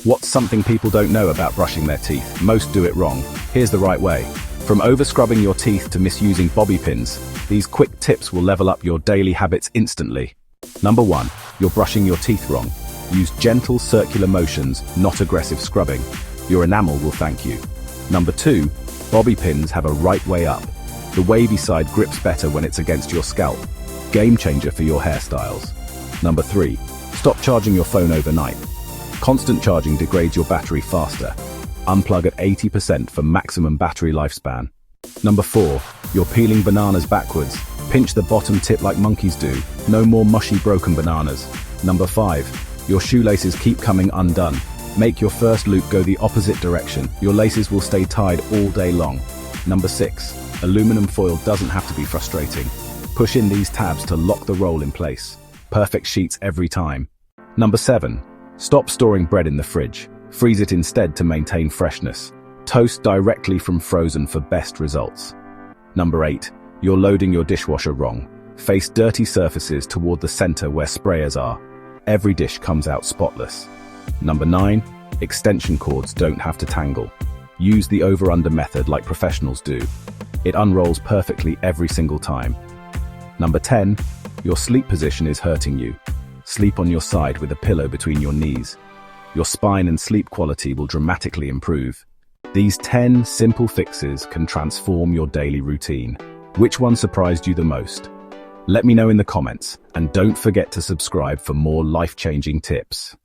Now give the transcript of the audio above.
What's something people don't know about brushing their teeth? Most do it wrong. Here's the right way. From over-scrubbing your teeth to misusing bobby pins, these quick tips will level up your daily habits instantly. Number 1. You're brushing your teeth wrong. Use gentle circular motions, not aggressive scrubbing. Your enamel will thank you. Number 2. Bobby pins have a right way up. The wavy side grips better when it's against your scalp. Game changer for your hairstyles. Number 3. Stop charging your phone overnight. Constant charging degrades your battery faster. Unplug at 80% for maximum battery lifespan. Number 4. You're peeling bananas backwards. Pinch the bottom tip like monkeys do. No more mushy broken bananas. Number 5. Your shoelaces keep coming undone. Make your first loop go the opposite direction. Your laces will stay tied all day long. Number 6. Aluminum foil doesn't have to be frustrating. Push in these tabs to lock the roll in place. Perfect sheets every time. Number 7. Stop storing bread in the fridge. Freeze it instead to maintain freshness. Toast directly from frozen for best results. Number 8. You're loading your dishwasher wrong. Face dirty surfaces toward the center where sprayers are. Every dish comes out spotless. Number 9. Extension cords don't have to tangle. Use the over-under method like professionals do. It unrolls perfectly every single time. Number 10. Your sleep position is hurting you. Sleep on your side with a pillow between your knees. Your spine and sleep quality will dramatically improve. These 10 simple fixes can transform your daily routine. Which one surprised you the most? Let me know in the comments, and don't forget to subscribe for more life-changing tips.